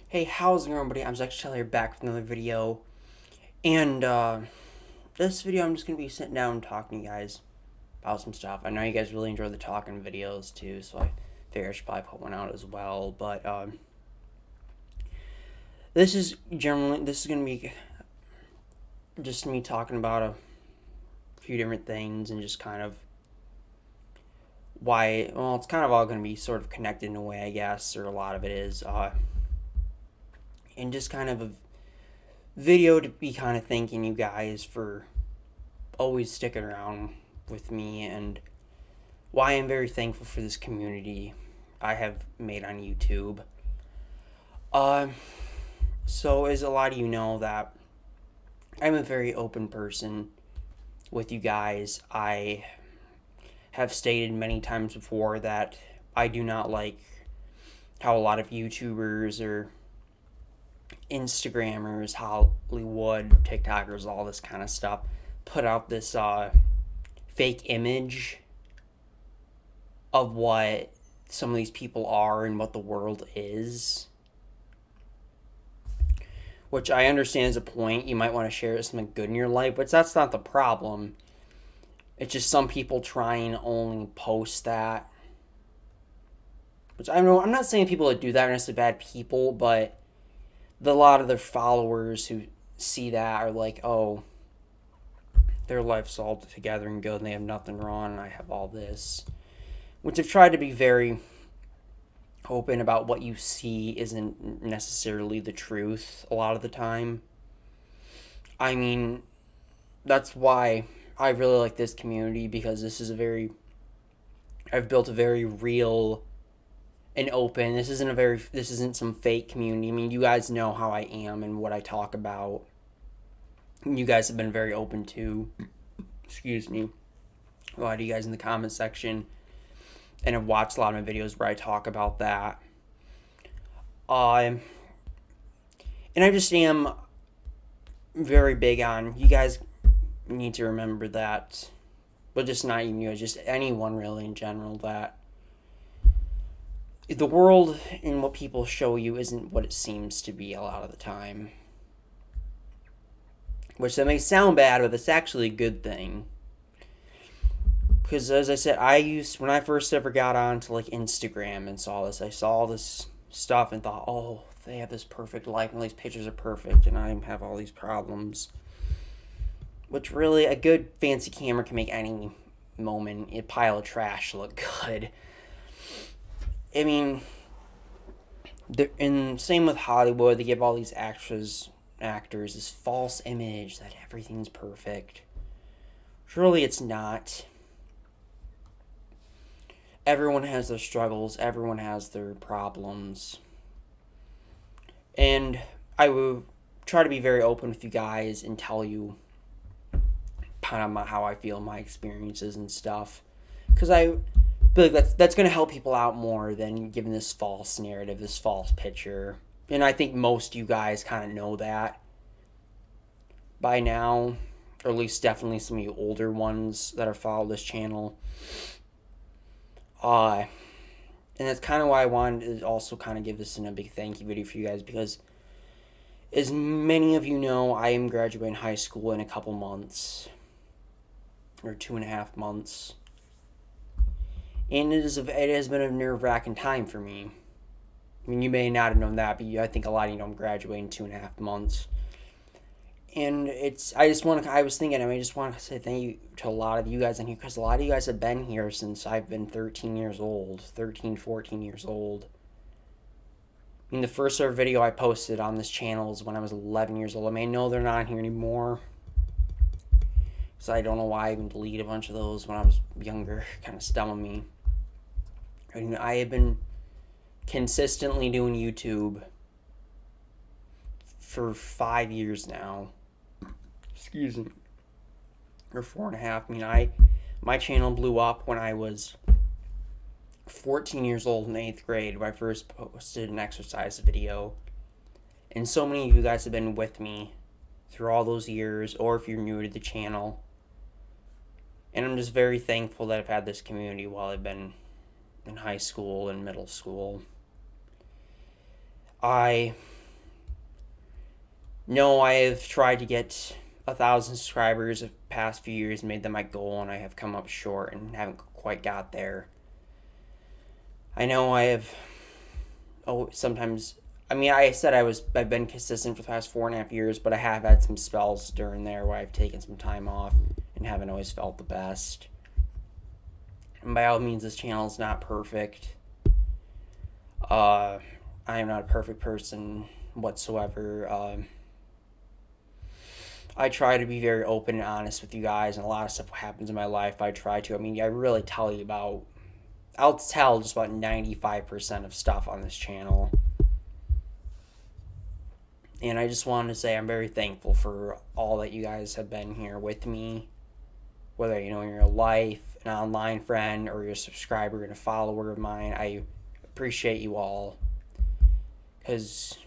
Hey, how's it going, buddy? I'm Zach Shelley back with another video. And, this video I'm just gonna be sitting down and talking to you guys about some stuff. I know you guys really enjoy the talking videos, too, so I figure I should probably put one out as well. But, this is gonna be just me talking about a few different things and just kind of why, well, it's kind of all gonna be sort of connected in a way, I guess, or a lot of it is, and just kind of a video to be kind of thanking you guys for always sticking around with me and why I'm very thankful for this community I have made on YouTube. Uh, so, as a lot of you know, that I'm a very open person with you guys. I have stated many times before that I do not like how a lot of YouTubers or Instagrammers, Hollywood, TikTokers, all this kind of stuff put out this fake image of what some of these people are and what the world is. Which I understand is a point. You might want to share something good in your life, but that's not the problem. It's just some people try and only post that. Which I know I'm not saying people that do that are necessarily bad people, but a lot of their followers who see that are like, oh, their life's all together and good and they have nothing wrong and I have all this. Which I've tried to be very open about what you see isn't necessarily the truth a lot of the time. I mean, that's why I really like this community because I've built a very real and open. This isn't some fake community. I mean, you guys know how I am and what I talk about. You guys have been very open to, excuse me, a lot of you guys in the comment section and have watched a lot of my videos where I talk about that. And I just am very big on, you guys need to remember that, but just not even you, just anyone really in general, that the world and what people show you isn't what it seems to be a lot of the time. Which that may sound bad, but it's actually a good thing. Because as I said, when I first ever got onto like Instagram and saw this, I saw all this stuff and thought, oh, they have this perfect life and all these pictures are perfect and I have all these problems. Which really, a good fancy camera can make any moment, a pile of trash look good. I mean, and same with Hollywood, they give all these actors this false image that everything's perfect. Surely it's not. Everyone has their struggles, everyone has their problems. And I will try to be very open with you guys and tell you kind of how I feel, my experiences and stuff. Because I believe that's going to help people out more than giving this false narrative, this false picture. And I think most of you guys kind of know that by now, or at least definitely some of you older ones that have followed this channel. And that's kind of why I wanted to also kind of give this in a big thank you video for you guys, because as many of you know, I am graduating high school in a couple months, or 2.5 months. And it has been a nerve-wracking time for me. I mean, you may not have known that, but I think a lot of you know I'm graduating in 2.5 months. And I just want to say thank you to a lot of you guys in here, because a lot of you guys have been here since I've been 14 years old. I mean, the first ever video I posted on this channel is when I was 11 years old. I mean, I know they're not here anymore, so I don't know why I even deleted a bunch of those when I was younger. Kind of stumping me. I mean, I have been consistently doing YouTube for 5 years now. Excuse me. Or 4.5. I mean, my channel blew up when I was 14 years old in 8th grade, when I first posted an exercise video. And so many of you guys have been with me through all those years, or if you're new to the channel. And I'm just very thankful that I've had this community while I've been in high school and middle school. I No, I have tried to get 1,000 subscribers the past few years, made them my goal, and I have come up short and haven't quite got there. I know I have. Oh, sometimes. I mean, I've been consistent for the past 4.5 years, but I have had some spells during there where I've taken some time off and haven't always felt the best. And by all means, this channel is not perfect. I am not a perfect person whatsoever. I try to be very open and honest with you guys, and a lot of stuff happens in my life. I try to. I mean, I really tell you about. I'll tell just about 95% of stuff on this channel. And I just wanted to say I'm very thankful for all that you guys have been here with me. Whether you're in your life, an online friend, or you're a subscriber and a follower of mine, I appreciate you all. Because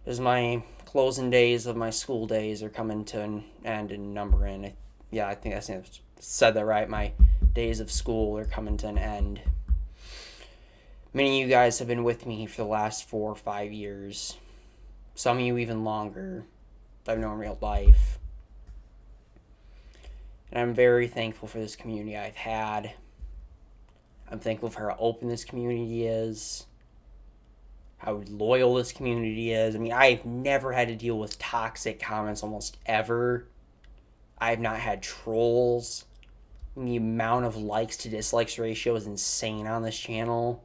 as my closing days of my school days are coming to an end and numbering, I think I said that right. My days of school are coming to an end. Many of you guys have been with me for the last 4 or 5 years. Some of you even longer. I've known in real life. And I'm very thankful for this community I've had. I'm thankful for how open this community is. How loyal this community is. I mean, I've never had to deal with toxic comments almost ever. I've not had trolls. The amount of likes to dislikes ratio is insane on this channel.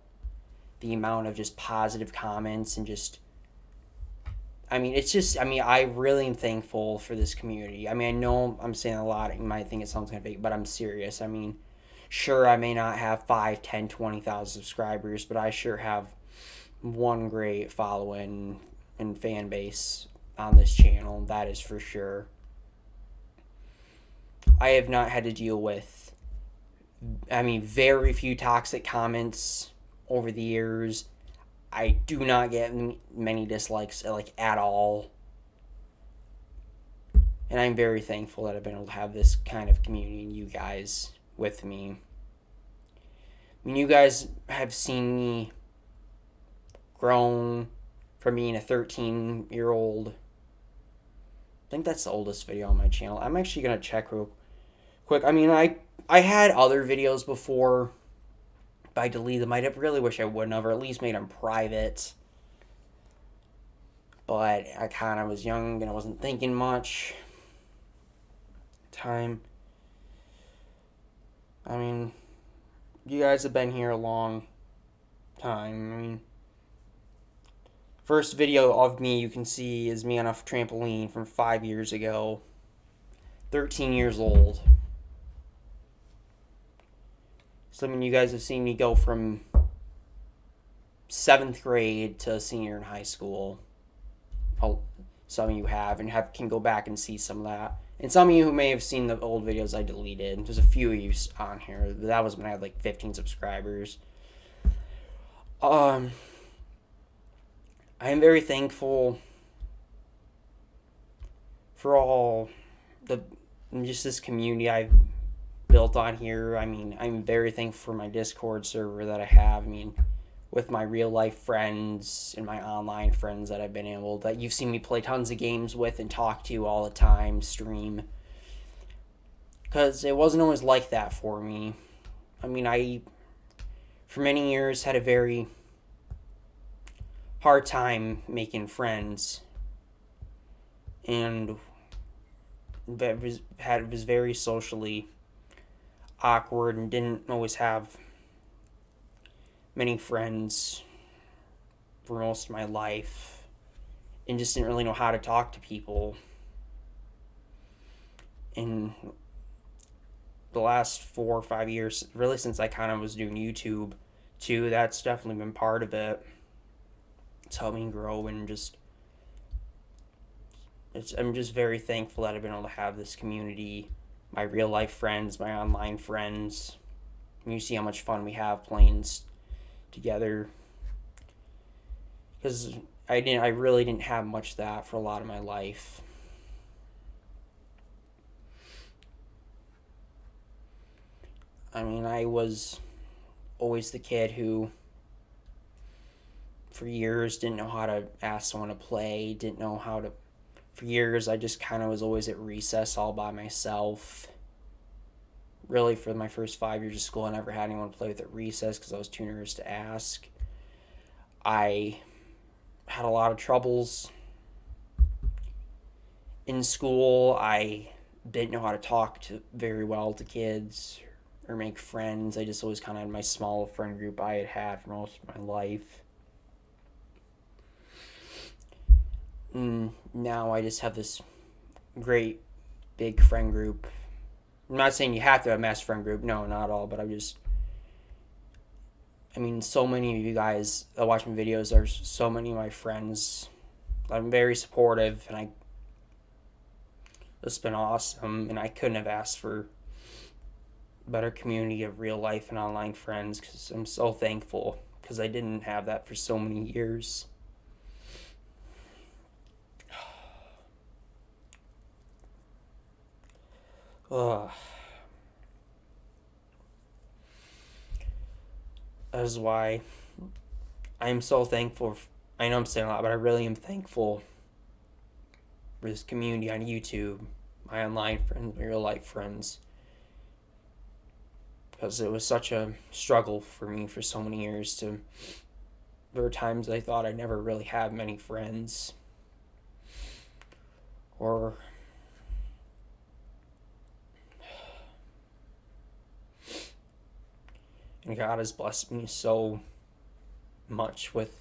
The amount of just positive comments and just... I really am thankful for this community. I mean, I know I'm saying a lot. You might think it sounds kind of fake, but I'm serious. I mean, sure, I may not have 5, 10, 20,000 subscribers, but I sure have one great following and fan base on this channel. That is for sure. I have not had to deal with, very few toxic comments over the years. I do not get many dislikes, at all. And I'm very thankful that I've been able to have this kind of community and you guys with me. I mean, you guys have seen me grown from being a 13-year-old. I think that's the oldest video on my channel. I'm actually going to check real quick. I mean, I had other videos before, but I deleted them. I really wish I wouldn't have, or at least made them private. But I kind of was young and I wasn't thinking much. Time. I mean, you guys have been here a long time. I mean, first video of me you can see is me on a trampoline from 5 years ago. 13 years old. So, I mean, you guys have seen me go from 7th grade to senior in high school. Some of you have, and can go back and see some of that. And some of you who may have seen the old videos I deleted. There's a few of you on here. That was when I had 15 subscribers. I am very thankful for all just this community I've built on here. I mean, I'm very thankful for my Discord server that I have. I mean, with my real life friends and my online friends that you've seen me play tons of games with and talk to all the time, stream. Because it wasn't always like that for me. I mean, I, for many years, had a very hard time making friends. And was very socially awkward and didn't always have many friends for most of my life, and just didn't really know how to talk to people. In the last 4 or 5 years, really since I kind of was doing YouTube too, that's definitely been part of it. It's helped me grow, and I'm just very thankful that I've been able to have this community, my real life friends, my online friends. And you see how much fun we have playing together. Because I really didn't have much of that for a lot of my life. I mean, I was always the kid who, for years, didn't know how to ask someone to play, didn't know how to. For years, I just kind of was always at recess all by myself. Really, for my first 5 years of school, I never had anyone to play with at recess because I was too nervous to ask. I had a lot of troubles in school. I didn't know how to talk to very well to kids or make friends. I just always kind of had my small friend group I had had for most of my life. And now I just have this great big friend group. I'm not saying you have to have a massive friend group. No, not at all. But so many of you guys that watch my videos are so many of my friends. I'm very supportive, and it's been awesome, and I couldn't have asked for a better community of real life and online friends, because I'm so thankful, because I didn't have that for so many years. Ugh. That is why I'm so thankful. I know I'm saying a lot, but I really am thankful for this community on YouTube, my online friends, my real life friends. Because it was such a struggle for me for so many years. There were times I thought I'd never really have many friends. And God has blessed me so much with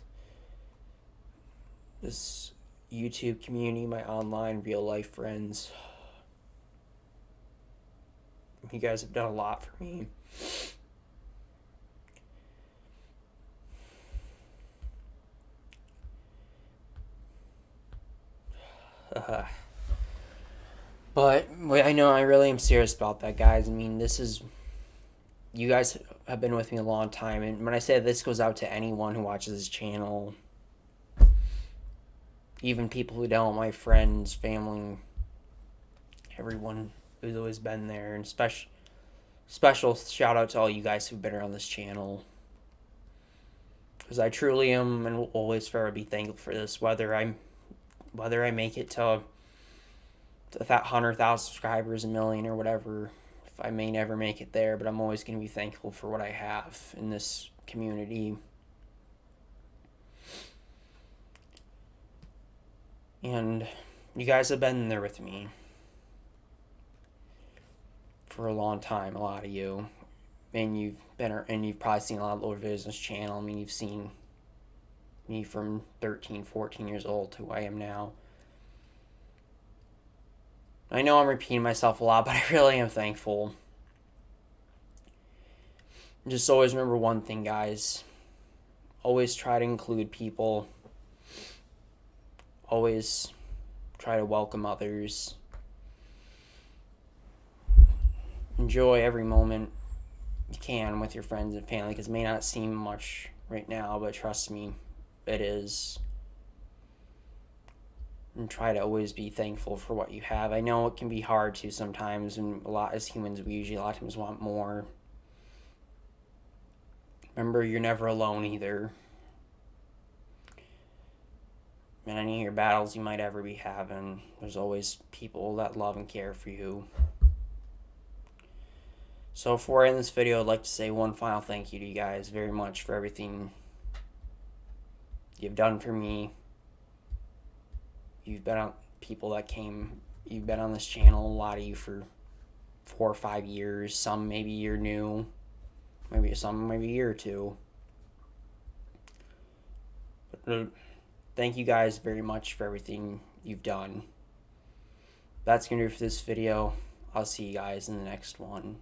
this YouTube community, my online real life friends. You guys have done a lot for me. But I know I really am serious about that, guys. You guys have been with me a long time, and when I say this goes out to anyone who watches this channel, even people who don't, my friends, family, everyone who's always been there, and special shout out to all you guys who've been around this channel, because I truly am and will always forever be thankful for this, whether I make it to that 100,000 subscribers, a million, or whatever. I may never make it there, but I'm always going to be thankful for what I have in this community. And you guys have been there with me for a long time, a lot of you. And you've probably seen a lot of older videos on this channel. You've seen me from 13, 14 years old to who I am now. I know I'm repeating myself a lot, but I really am thankful. Just always remember one thing, guys. Always try to include people. Always try to welcome others. Enjoy every moment you can with your friends and family, because it may not seem much right now, but trust me, it is. And try to always be thankful for what you have. I know it can be hard to sometimes, and as humans, we usually a lot of times want more. Remember, you're never alone either. In any of your battles you might ever be having, there's always people that love and care for you. So before I end this video, I'd like to say one final thank you to you guys very much for everything you've done for me. You've been on you've been on this channel, a lot of you, for 4 or 5 years. Some maybe you're new, maybe a year or two. But thank you guys very much for everything you've done. That's gonna do it for this video. I'll see you guys in the next one.